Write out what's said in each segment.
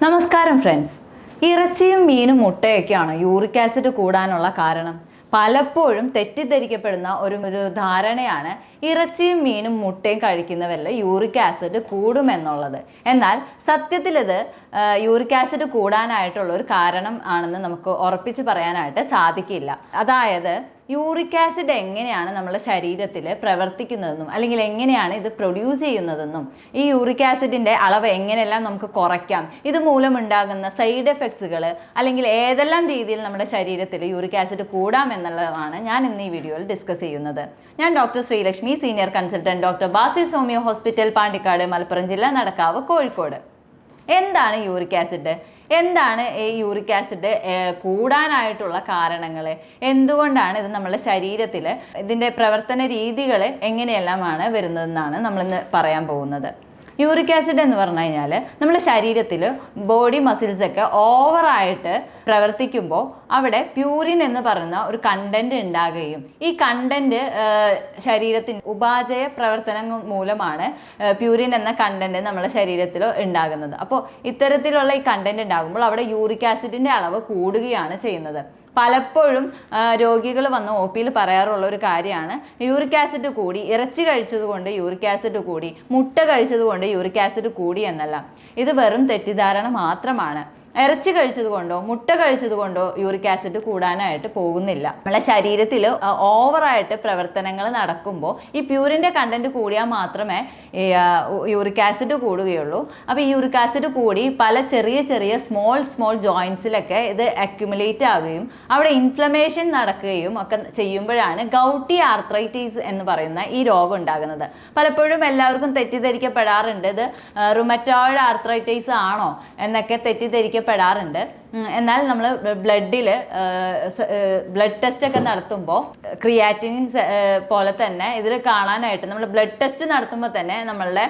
നമസ്കാരം ഫ്രണ്ട്സ്. ഇറച്ചിയും മീനും മുട്ടയൊക്കെയാണ് യൂറിക് ആസിഡ് കൂടാനുള്ള കാരണം. പലപ്പോഴും തെറ്റിദ്ധരിക്കപ്പെടുന്ന ഒരു ധാരണയാണ് ഇറച്ചിയും മീനും മുട്ടയും കഴിക്കുന്നവരിൽ യൂറിക് ആസിഡ് കൂടുമെന്നുള്ളത്. എന്നാൽ സത്യത്തിൽ ഇത് യൂറിക് ആസിഡ് കൂടാനായിട്ടുള്ള ഒരു കാരണം ആണെന്ന് നമുക്ക് ഉറപ്പിച്ച് പറയാനായിട്ട് സാധിക്കില്ല. അതായത് യൂറിക് ആസിഡ് എങ്ങനെയാണ് നമ്മുടെ ശരീരത്തിൽ പ്രവർത്തിക്കുന്നതെന്നും അല്ലെങ്കിൽ എങ്ങനെയാണ് ഇത് പ്രൊഡ്യൂസ് ചെയ്യുന്നതെന്നും ഈ യൂറിക് ആസിഡിൻ്റെ അളവ് എങ്ങനെയെല്ലാം നമുക്ക് കുറയ്ക്കാം, ഇത് മൂലമുണ്ടാകുന്ന സൈഡ് എഫക്ട്സുകൾ അല്ലെങ്കിൽ ഏതെല്ലാം രീതിയിൽ നമ്മുടെ ശരീരത്തിൽ യൂറിക് ആസിഡ് കൂടാമെന്നുള്ളതാണ് ഞാൻ ഇന്ന് ഈ വീഡിയോയിൽ ഡിസ്കസ് ചെയ്യുന്നത്. ഞാൻ doctor Sreelakshmi, senior consultant, doctor Basis homeo hospital, Pandikkad, Malappuram ജില്ല, നടക്കാവ്, കോഴിക്കോട്. എന്താണ് യൂറിക് ആസിഡ്? എന്താണ് ഈ യൂറിക് ആസിഡ് കൂടാനായിട്ടുള്ള കാരണങ്ങൾ? എന്തുകൊണ്ടാണ് ഇത് നമ്മുടെ ശരീരത്തിൽ ഇതിൻ്റെ പ്രവർത്തന രീതികൾ എങ്ങനെയെല്ലാമാണ് വരുന്നതെന്നാണ് നമ്മളിന്ന് പറയാൻ പോകുന്നത്. യൂറിക് ആസിഡ് എന്ന് പറഞ്ഞു കഴിഞ്ഞാൽ നമ്മുടെ ശരീരത്തിൽ ബോഡി മസിൽസൊക്കെ ഓവറായിട്ട് പ്രവർത്തിക്കുമ്പോൾ അവിടെ പ്യൂരിൻ എന്ന് പറയുന്ന ഒരു കണ്ടന്റ് ഉണ്ടാകുകയും ഈ കണ്ടന്റ് ശരീരത്തിൻ്റെ ഉപാപചയ പ്രവർത്തനങ്ങൾ മൂലമാണ് പ്യൂരിൻ എന്ന കണ്ടന്റ് നമ്മുടെ ശരീരത്തിൽ ഉണ്ടാകുന്നത്. അപ്പോൾ ഇത്തരത്തിലുള്ള ഈ കണ്ടന്റ് ഉണ്ടാകുമ്പോൾ അവിടെ യൂറിക് ആസിഡിൻ്റെ അളവ് കൂടുകയാണ് ചെയ്യുന്നത്. പലപ്പോഴും രോഗികൾ വന്ന് ഒ പിയിൽ പറയാറുള്ള ഒരു കാര്യമാണ് യൂറിക് ആസിഡ് കൂടി, ഇറച്ചി കഴിച്ചതുകൊണ്ട് യൂറിക് ആസിഡ് കൂടി, മുട്ട കഴിച്ചതുകൊണ്ട് യൂറിക് ആസിഡ് കൂടി എന്നല്ല. ഇത് വെറും തെറ്റിദ്ധാരണ മാത്രമാണ്. ഇറച്ചി കഴിച്ചതുകൊണ്ടോ മുട്ട കഴിച്ചതുകൊണ്ടോ യൂറിക് ആസിഡ് കൂടാനായിട്ട് പോകുന്നില്ല. നമ്മളെ ശരീരത്തിൽ ഓവറായിട്ട് പ്രവർത്തനങ്ങൾ നടക്കുമ്പോൾ ഈ പ്യൂരിൻ്റെ കണ്ടന്റ് കൂടിയാൽ മാത്രമേ യൂറിക് ആസിഡ് കൂടുകയുള്ളൂ. അപ്പോൾ ഈ യൂറിക് ആസിഡ് കൂടി പല ചെറിയ ചെറിയ സ്മോൾ ജോയിൻസിലൊക്കെ ഇത് അക്യുമുലേറ്റ് ആവുകയും അവിടെ ഇൻഫ്ലമേഷൻ നടക്കുകയും ഒക്കെ ചെയ്യുമ്പോഴാണ് ഗൗട്ടി ആർത്രൈറ്റിസ് എന്ന് പറയുന്ന ഈ രോഗം ഉണ്ടാകുന്നത്. പലപ്പോഴും എല്ലാവർക്കും തെറ്റിദ്ധരിക്കപ്പെടാറുണ്ട് ഇത് റുമറ്റോയിഡ് ആർത്രൈറ്റിസ് ആണോ എന്നൊക്കെ തെറ്റിദ്ധരിക്കപ്പെടാറുണ്ട്. എന്നാൽ നമ്മൾ ബ്ലഡ് ടെസ്റ്റ് ഒക്കെ നടത്തുമ്പോൾ ക്രിയാറ്റിനിൻ പോലെ തന്നെ ഇതിൽ കാണാനായിട്ട് നമ്മൾ ബ്ലഡ് ടെസ്റ്റ് നടത്തുമ്പോൾ തന്നെ നമ്മളുടെ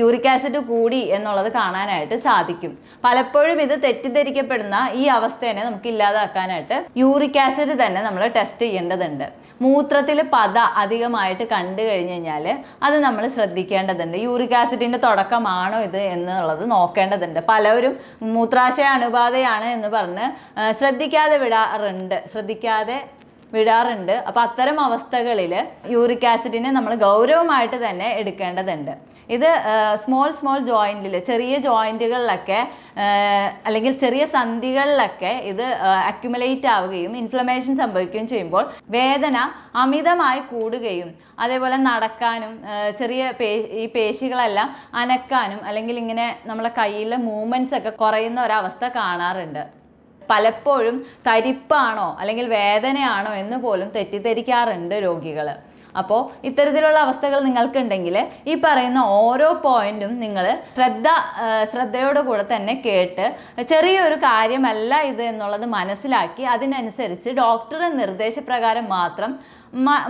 യൂറിക് ആസിഡ് കൂടി എന്നുള്ളത് കാണാനായിട്ട് സാധിക്കും. പലപ്പോഴും ഇത് തെറ്റിദ്ധരിക്കപ്പെടുന്ന ഈ അവസ്ഥയെ നമുക്ക് ഇല്ലാതാക്കാനായിട്ട് യൂറിക് ആസിഡ് തന്നെ നമ്മൾ ടെസ്റ്റ് ചെയ്യേണ്ടതുണ്ട്. മൂത്രത്തിൽ പത അധികമായിട്ട് കണ്ടു കഴിഞ്ഞ് കഴിഞ്ഞാൽ അത് നമ്മൾ ശ്രദ്ധിക്കേണ്ടതുണ്ട്. യൂറിക് ആസിഡിൻ്റെ തുടക്കമാണോ ഇത് എന്നുള്ളത് നോക്കേണ്ടതുണ്ട്. പലവരും മൂത്രാശയ അണുബാധയാണ് എന്ന് പറഞ്ഞ് ശ്രദ്ധിക്കാതെ വിടാറുണ്ട്. അപ്പോൾ അത്തരം അവസ്ഥകളിൽ യൂറിക് ആസിഡിനെ നമ്മൾ ഗൗരവമായിട്ട് തന്നെ എടുക്കേണ്ടതുണ്ട്. ഇത് സ്മോൾ ജോയിൻറ്റിൽ, ചെറിയ ജോയിൻറ്റുകളിലൊക്കെ അല്ലെങ്കിൽ ചെറിയ സന്ധികളിലൊക്കെ ഇത് അക്യുമുലേറ്റ് ആവുകയും ഇൻഫ്ലമേഷൻ സംഭവിക്കുകയും ചെയ്യുമ്പോൾ വേദന അമിതമായി കൂടുകയും അതേപോലെ നടക്കാനും ചെറിയ ഈ പേശികളെല്ലാം അനക്കാനും അല്ലെങ്കിൽ ഇങ്ങനെ നമ്മളെ കയ്യിലെ മൂവ്മെൻറ്റ്സ് ഒക്കെ കുറയുന്ന ഒരവസ്ഥ കാണാറുണ്ട്. പലപ്പോഴും തരിപ്പാണോ അല്ലെങ്കിൽ വേദനയാണോ എന്ന് പോലും തെറ്റിദ്ധരിക്കാറുണ്ട് രോഗികൾ. അപ്പോൾ ഇത്തരത്തിലുള്ള അവസ്ഥകൾ നിങ്ങൾക്കുണ്ടെങ്കിൽ ഈ പറയുന്ന ഓരോ പോയിന്റും നിങ്ങൾ ശ്രദ്ധയോടെ കൂടെ തന്നെ കേട്ട് ചെറിയൊരു കാര്യമല്ല ഇത് എന്നുള്ളത് മനസ്സിലാക്കി അതിനനുസരിച്ച് ഡോക്ടറുടെ നിർദ്ദേശപ്രകാരം മാത്രം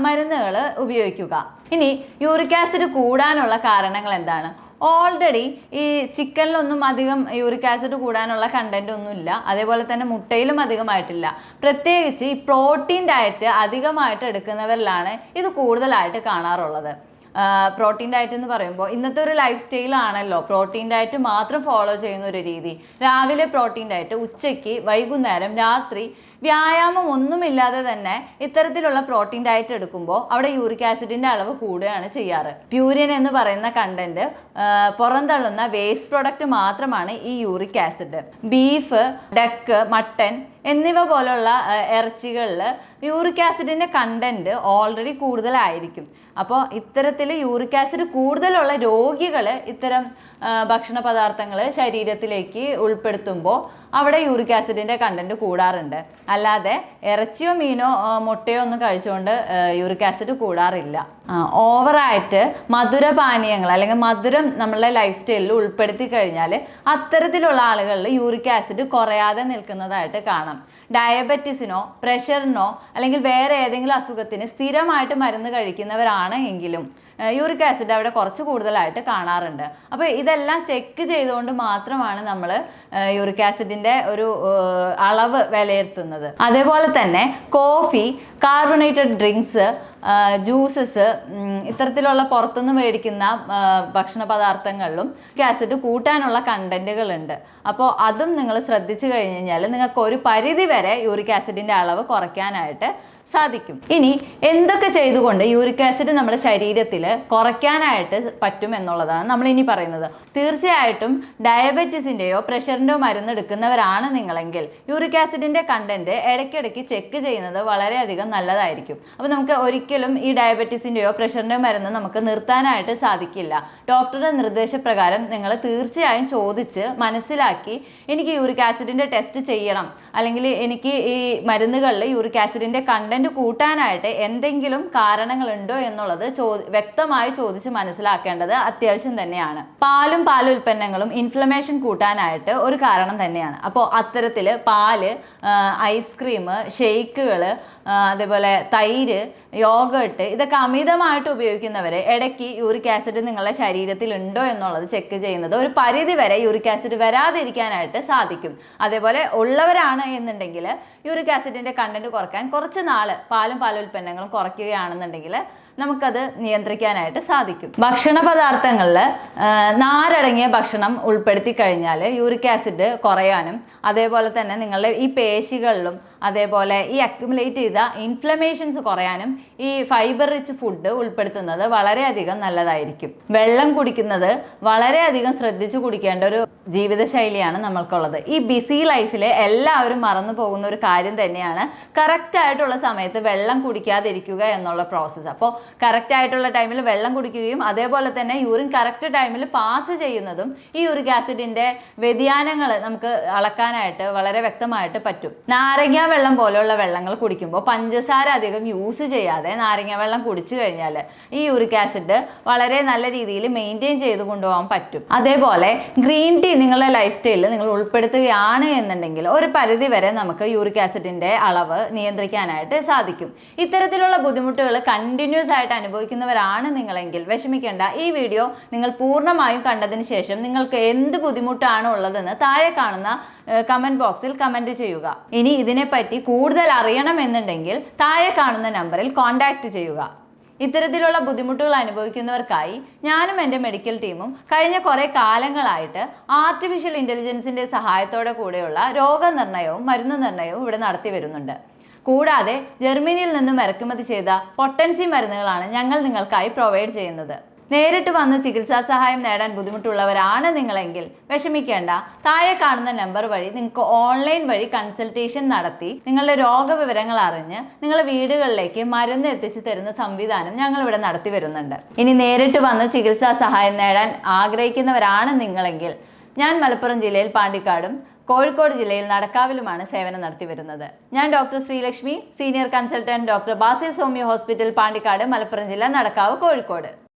മരുന്നുകൾ ഉപയോഗിക്കുക. ഇനി യൂറിക് ആസിഡ് കൂടാനുള്ള കാരണങ്ങൾ എന്താണ്? ഓൾറെഡി ഈ ചിക്കനിലൊന്നും അധികം യൂറിക് ആസിഡ് കൂടാനുള്ള കണ്ടന്റ് ഒന്നുമില്ല. അതേപോലെ തന്നെ മുട്ടയിലും അധികമായിട്ടില്ല. പ്രത്യേകിച്ച് ഈ പ്രോട്ടീൻ ഡയറ്റ് അധികമായിട്ട് എടുക്കുന്നവരിലാണ് ഇത് കൂടുതലായിട്ട് കാണാറുള്ളത്. പ്രോട്ടീൻ ഡയറ്റ് എന്ന് പറയുമ്പോൾ ഇന്നത്തെ ഒരു ലൈഫ് സ്റ്റൈലാണല്ലോ പ്രോട്ടീൻ ഡയറ്റ് മാത്രം ഫോളോ ചെയ്യുന്ന ഒരു രീതി. രാവിലെ പ്രോട്ടീൻ ഡയറ്റ്, ഉച്ചയ്ക്ക്, വൈകുന്നേരം, രാത്രി വ്യായാമം ഒന്നുമില്ലാതെ തന്നെ ഇത്തരത്തിലുള്ള പ്രോട്ടീൻ ഡയറ്റ് എടുക്കുമ്പോൾ അവിടെ യൂറിക് ആസിഡിൻ്റെ അളവ് കൂടുകയാണ് ചെയ്യാറ്. പ്യൂരിൻ എന്ന് പറയുന്ന കണ്ടന്റ് പുറന്തള്ളുന്ന വേസ്റ്റ് പ്രൊഡക്റ്റ് മാത്രമാണ് ഈ uric acid. Beef, duck, mutton എന്നിവ പോലുള്ള ഇറച്ചികളിൽ യൂറിക് ആസിഡിൻ്റെ കണ്ടന്റ് ഓൾറെഡി കൂടുതലായിരിക്കും. അപ്പോൾ ഇത്തരത്തിൽ യൂറിക് ആസിഡ് കൂടുതലുള്ള രോഗികൾ ഇത്തരം ഭക്ഷണ പദാർത്ഥങ്ങൾ ശരീരത്തിലേക്ക് ഉൾപ്പെടുത്തുമ്പോൾ അവിടെ യൂറിക് ആസിഡിൻ്റെ കണ്ടന്റ് കൂടാറുണ്ട്. അല്ലാതെ ഇറച്ചിയോ മീനോ മുട്ടയോ ഒന്നും കഴിച്ചുകൊണ്ട് യൂറിക് ആസിഡ് കൂടാറില്ല. ഓവറായിട്ട് മധുരപാനീയങ്ങൾ അല്ലെങ്കിൽ മധുരം നമ്മളുടെ ലൈഫ് സ്റ്റൈലിൽ ഉൾപ്പെടുത്തി കഴിഞ്ഞാൽ അത്തരത്തിലുള്ള ആളുകളിൽ യൂറിക് ആസിഡ് കുറയാതെ നിൽക്കുന്നതായിട്ട് കാണാം. ഡയബറ്റീസിനോ പ്രഷറിനോ അല്ലെങ്കിൽ വേറെ ഏതെങ്കിലും അസുഖത്തിന് സ്ഥിരമായിട്ട് മരുന്ന് കഴിക്കുന്നവരാണ് എങ്കിലും യൂറിക് ആസിഡ് അവിടെ കുറച്ച് കൂടുതലായിട്ട് കാണാറുണ്ട്. അപ്പോൾ ഇതെല്ലാം ചെക്ക് ചെയ്തുകൊണ്ട് മാത്രമാണ് നമ്മൾ യൂറിക് ആസിഡിൻ്റെ ഒരു അളവ് വിലയിരുത്തുന്നത്. അതേപോലെ തന്നെ കോഫി, കാർബണേറ്റഡ് ഡ്രിങ്ക്സ്, ജ്യൂസസ്, ഇത്തരത്തിലുള്ള പുറത്തുനിന്ന് മേടിക്കുന്ന ഭക്ഷണ പദാർത്ഥങ്ങളിലും യൂറിക് ആസിഡ് കൂട്ടാനുള്ള കണ്ടന്റുകളുണ്ട്. അപ്പോൾ അതും നിങ്ങൾ ശ്രദ്ധിച്ചു കഴിഞ്ഞ് കഴിഞ്ഞാൽ നിങ്ങൾക്ക് ഒരു പരിധി വരെ യൂറിക് ആസിഡിൻ്റെ അളവ് കുറയ്ക്കാനായിട്ട് സാധിക്കും. ഇനി എന്തൊക്കെ ചെയ്തുകൊണ്ട് യൂറിക് ആസിഡ് നമ്മുടെ ശരീരത്തിൽ കുറയ്ക്കാനായിട്ട് പറ്റും എന്നുള്ളതാണ് നമ്മൾ ഇനി പറയുന്നത്. തീർച്ചയായിട്ടും ഡയബറ്റീസിൻ്റെയോ പ്രഷറിൻ്റെയോ മരുന്ന് എടുക്കുന്നവരാണ് നിങ്ങളെങ്കിൽ യൂറിക് ആസിഡിൻ്റെ കണ്ടന്റ് ഇടയ്ക്കിടയ്ക്ക് ചെക്ക് ചെയ്യുന്നത് വളരെയധികം നല്ലതായിരിക്കും. അപ്പോൾ നമുക്ക് ഒരിക്കലും ഈ ഡയബറ്റീസിൻ്റെയോ പ്രഷറിൻ്റെയോ മരുന്ന് നമുക്ക് നിർത്താനായിട്ട് സാധിക്കില്ല. ഡോക്ടറുടെ നിർദ്ദേശപ്രകാരം നിങ്ങൾ തീർച്ചയായും ചോദിച്ച് മനസ്സിലാക്കി എനിക്ക് യൂറിക് ആസിഡിൻ്റെ ടെസ്റ്റ് ചെയ്യണം, അല്ലെങ്കിൽ എനിക്ക് ഈ മരുന്നുകളിൽ യൂറിക് ആസിഡിൻ്റെ കണ്ടന്റ് കൂട്ടാനായിട്ട് എന്തെങ്കിലും കാരണങ്ങളുണ്ടോ എന്നുള്ളത് വ്യക്തമായി ചോദിച്ച് മനസ്സിലാക്കേണ്ടത് അത്യാവശ്യം തന്നെയാണ്. പാലും പാലുൽപ്പന്നങ്ങളും ഇൻഫ്ലമേഷൻ കൂട്ടാനായിട്ട് ഒരു കാരണം തന്നെയാണ്. അപ്പോൾ അത്തരത്തിൽ പാല്, ഐസ്ക്രീം, ഷെയ്ക്കുകൾ, അതേപോലെ തൈര്, യോഗട്ട് ഇതൊക്കെ അമിതമായിട്ട് ഉപയോഗിക്കുന്നവർ ഇടയ്ക്ക് യൂറിക് ആസിഡ് നിങ്ങളുടെ ശരീരത്തിൽ ഉണ്ടോ എന്നുള്ളത് ചെക്ക് ചെയ്യുന്നത് ഒരു പരിധി വരെ യൂറിക് ആസിഡ് വരാതിരിക്കാനായിട്ട് സാധിക്കും. അതേപോലെ ഉള്ളവരാണ് എന്നുണ്ടെങ്കിൽ യൂറിക് ആസിഡിൻ്റെ കണ്ടന്റ് കുറയ്ക്കാൻ കുറച്ച് നാൾ പാലും പാലുൽപ്പന്നങ്ങളും കുറയ്ക്കുകയാണെന്നുണ്ടെങ്കിൽ നമുക്കത് നിയന്ത്രിക്കാനായിട്ട് സാധിക്കും. ഭക്ഷണ പദാർത്ഥങ്ങളിൽ നാരടങ്ങിയ ഭക്ഷണം ഉൾപ്പെടുത്തി കഴിഞ്ഞാൽ യൂറിക് ആസിഡ് കുറയാനും അതേപോലെ തന്നെ നിങ്ങളുടെ ഈ പേശികളിലും അതേപോലെ ഈ അക്യുമുലേറ്റ് ചെയ്ത ഇൻഫ്ലമേഷൻസ് കുറയാനും ഈ ഫൈബർ റിച്ച് ഫുഡ് ഉൾപ്പെടുത്തുന്നത് വളരെയധികം നല്ലതായിരിക്കും. വെള്ളം കുടിക്കുന്നത് വളരെയധികം ശ്രദ്ധിച്ചു കുടിക്കേണ്ട ഒരു ജീവിതശൈലിയാണ് നമ്മൾക്കുള്ളത്. ഈ ബിസി ലൈഫിൽ എല്ലാവരും മറന്നു പോകുന്ന ഒരു കാര്യം തന്നെയാണ് കറക്റ്റായിട്ടുള്ള സമയത്ത് വെള്ളം കുടിക്കാതിരിക്കുക എന്നുള്ള പ്രോസസ്സ്. അപ്പോൾ കറക്റ്റ് ആയിട്ടുള്ള ടൈമിൽ വെള്ളം കുടിക്കുകയും അതേപോലെ തന്നെ യൂറിൻ കറക്റ്റ് ടൈമിൽ പാസ് ചെയ്യുന്നതും ഈ യൂറിക് ആസിഡിൻ്റെ വ്യതിയാനങ്ങൾ നമുക്ക് അളക്കാനായിട്ട് വളരെ വ്യക്തമായിട്ട് പറ്റും. നാരങ്ങ വെള്ളം പോലെയുള്ള വെള്ളങ്ങൾ കുടിക്കുമ്പോൾ പഞ്ചസാര അധികം യൂസ് ചെയ്യാതെ നാരങ്ങ വെള്ളം കുടിച്ചു കഴിഞ്ഞാൽ ഈ യൂറിക് ആസിഡ് വളരെ നല്ല രീതിയിൽ മെയിൻറ്റെയിൻ ചെയ്ത് കൊണ്ടുപോകാൻ പറ്റും. അതേപോലെ ഗ്രീൻ ടീ നിങ്ങളുടെ ലൈഫ് സ്റ്റൈലിൽ നിങ്ങൾ ഉൾപ്പെടുത്തുകയാണ് എന്നുണ്ടെങ്കിൽ ഒരു പരിധി വരെ നമുക്ക് യൂറിക് ആസിഡിൻ്റെ അളവ് നിയന്ത്രിക്കാനായിട്ട് സാധിക്കും. ഇത്തരത്തിലുള്ള ബുദ്ധിമുട്ടുകൾ കണ്ടിന്യൂസ് ആയിട്ട് അനുഭവിക്കുന്നവരാണ് നിങ്ങളെങ്കിൽ വിഷമിക്കേണ്ട. ഈ വീഡിയോ നിങ്ങൾ പൂർണ്ണമായും കണ്ടതിന് ശേഷം നിങ്ങൾക്ക് എന്ത് ബുദ്ധിമുട്ടാണ് ഉള്ളതെന്ന് താഴെ കാണുന്ന കമൻറ്റ് ബോക്സിൽ കമൻറ്റ് ചെയ്യുക. ഇനി ഇതിനെപ്പറ്റി കൂടുതൽ അറിയണമെന്നുണ്ടെങ്കിൽ താഴെ കാണുന്ന നമ്പറിൽ കോൺടാക്റ്റ് ചെയ്യുക. ഇത്തരത്തിലുള്ള ബുദ്ധിമുട്ടുകൾ അനുഭവിക്കുന്നവർക്കായി ഞാനും എൻ്റെ മെഡിക്കൽ ടീമും കഴിഞ്ഞ കുറേ കാലങ്ങളായിട്ട് ആർട്ടിഫിഷ്യൽ ഇൻ്റലിജൻസിൻ്റെ സഹായത്തോടെ കൂടെയുള്ള രോഗനിർണയവും മരുന്ന് നിർണയവും ഇവിടെ നടത്തി വരുന്നുണ്ട്. കൂടാതെ ജർമ്മനിയിൽ നിന്നും ഇറക്കുമതി ചെയ്ത പൊട്ടൻസി മരുന്നുകളാണ് ഞങ്ങൾ നിങ്ങൾക്കായി പ്രൊവൈഡ് ചെയ്യുന്നത്. നേരിട്ട് വന്ന് ചികിത്സാ സഹായം നേടാൻ ബുദ്ധിമുട്ടുള്ളവരാണ് നിങ്ങളെങ്കിൽ വിഷമിക്കേണ്ട. താഴെ കാണുന്ന നമ്പർ വഴി നിങ്ങൾക്ക് ഓൺലൈൻ വഴി കൺസൾട്ടേഷൻ നടത്തി നിങ്ങളുടെ രോഗവിവരങ്ങൾ അറിഞ്ഞ് നിങ്ങളുടെ വീടുകളിലേക്ക് മരുന്ന് എത്തിച്ചു തരുന്ന സംവിധാനം ഞങ്ങൾ ഇവിടെ നടത്തി വരുന്നുണ്ട്. ഇനി നേരിട്ട് വന്ന് ചികിത്സാ സഹായം നേടാൻ ആഗ്രഹിക്കുന്നവരാണ് നിങ്ങളെങ്കിൽ ഞാൻ മലപ്പുറം ജില്ലയിൽ പാണ്ടിക്കാടും കോഴിക്കോട് ജില്ലയിൽ നടക്കാവിലുമാണ് സേവനം നടത്തി വരുന്നത്. ഞാൻ doctor Sreelakshmi, senior consultant, doctor Basil Soumya hospital, Pandikkad, Malappuram ജില്ല, നടക്കാവ്, കോഴിക്കോട്.